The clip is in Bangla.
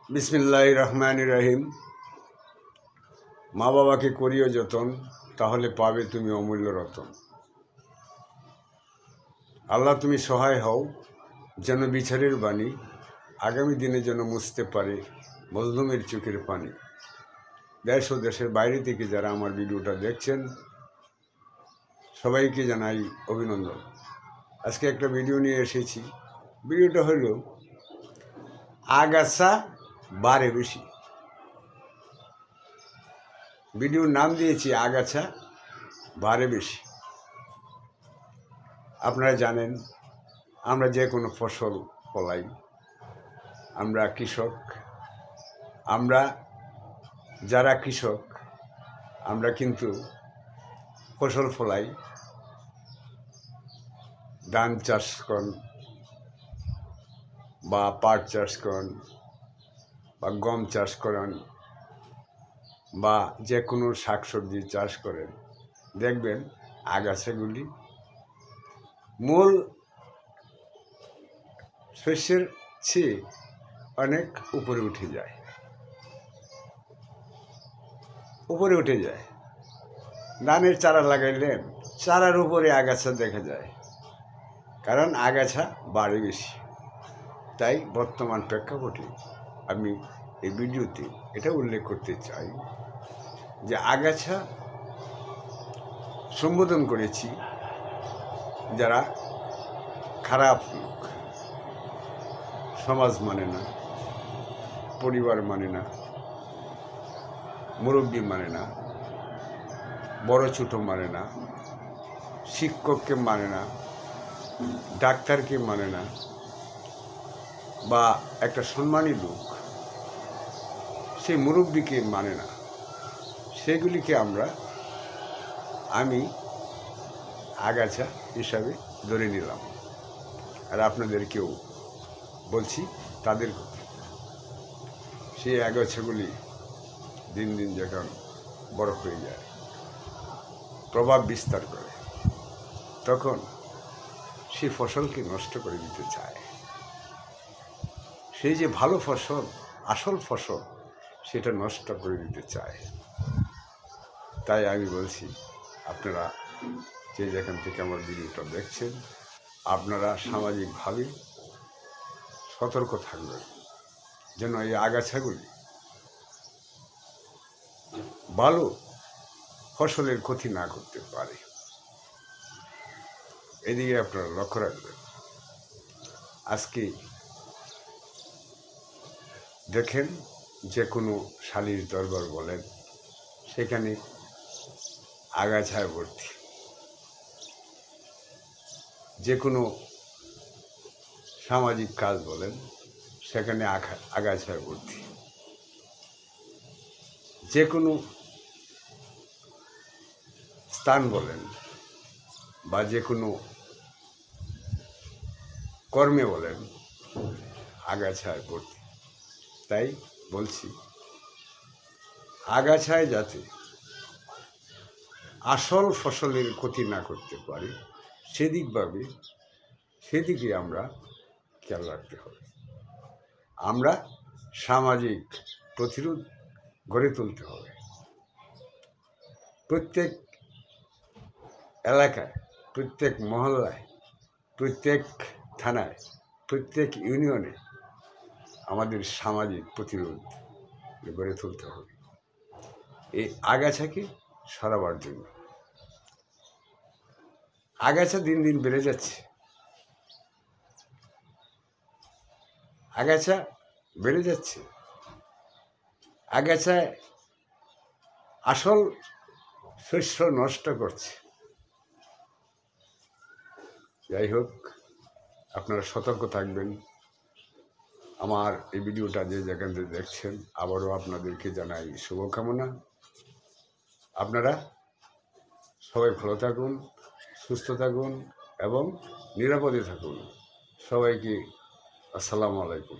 বিসমিল্লাহির রহমানির রহিম। মা বাবাকে করিও যতন, তাহলে পাবে তুমি অমূল্য রতন। আল্লাহ তুমি সহায় হও, যেন বিচারের বাণী আগামী দিনে যেন মুছতে পারে মজলুমের চোখের পানি। দেশ ও দেশের বাইরে থেকে যারা আমার ভিডিওটা দেখছেন সবাইকে জানাই অভিনন্দন। আজকে একটা ভিডিও নিয়ে এসেছি। ভিডিওটা হলো আগাছা বাড়ে বেশি। ভিডিওর নাম দিয়েছি আগাছা বাড়ে বেশি। আপনারা জানেন আমরা যে কোনো ফসল ফলাই, আমরা কৃষক, আমরা যারা কৃষক আমরা কিন্তু ফসল ফলাই। ধান চাষ করেন বা পাট চাষ করেন বা গম চাষ করেন বা যে কোনো শাকসবজি চাষ করেন, দেখবেন আগাছাগুলি মূল শস্যের চেয়ে অনেক উপরে উঠে যায়। ধানের চারা লাগাইলেন, চারার উপরে আগাছা দেখা যায়, কারণ আগাছা বাড়ে বেশি। তাই বর্তমান প্রেক্ষাপটে আমি এই ভিডিওতে এটা উল্লেখ করতে চাই যে আগাছা সম্বোধন করেছি যারা খারাপ লোক, সমাজ মানে না, পরিবার মানে না, মুরব্বী মানে না, বড় ছোট মানে না, শিক্ষককে মানে না, ডাক্তারকে মানে না, বা একটা সম্মানী লোক সেই মুরব্বীকে মানে না, সেগুলিকে আমি আগাছা হিসাবে ধরে নিলাম। আর আপনাদেরকেও বলছি তাদের কথা। সেই আগাছাগুলি দিন দিন যখন বড় হয়ে যায়, প্রভাব বিস্তার করে, তখন সেই ফসলকে নষ্ট করে দিতে চায়। সেই যে ভালো ফসল, আসল ফসল, সেটা নষ্ট করে দিতে চায়। তাই আমি বলছি, আপনারা যে যেখান থেকে আমার ভিডিওটা দেখছেন, আপনারা সামাজিকভাবে সতর্ক থাকবেন যেন এই আগাছাগুলি ভালো ফসলের ক্ষতি না করতে পারে। এদিকে আপনারা লক্ষ্য রাখবেন। আজকে দেখেন যে কোনো শালীর দরবার বলেন, সেখানে আগাছায় ভর্তি। যে কোনো সামাজিক কাজ বলেন, সেখানে আগাছায় ভর্তি। যে কোনো স্থান বলেন বা যে কোনো কর্মে বলেন, আগাছায় ভর্তি। তাই বলছি, আগাছায় যাতে আসল ফসলের ক্ষতি না করতে পারে সেদিকে আমরা খেয়াল রাখতে হবে। আমরা সামাজিক প্রতিরোধ গড়ে তুলতে হবে। প্রত্যেক এলাকায়, প্রত্যেক মহল্লায়, প্রত্যেক থানায়, প্রত্যেক ইউনিয়নে আমাদের সামাজিক প্রতিরোধ গড়ে তুলতে হবে এই আগাছাকে সরাবার জন্য। আগাছা দিন দিন বেড়ে যাচ্ছে। আগাছায় আসল শস্য নষ্ট করছে। যাই হোক, আপনারা সতর্ক থাকবেন। আমার এই ভিডিওটা যে যেখান থেকে দেখছেন, আবারও আপনাদেরকে জানাই শুভকামনা। আপনারা সবাই ভালো থাকুন, সুস্থ থাকুন এবং নিরাপদে থাকুন। সবাইকে আসসালামু আলাইকুম।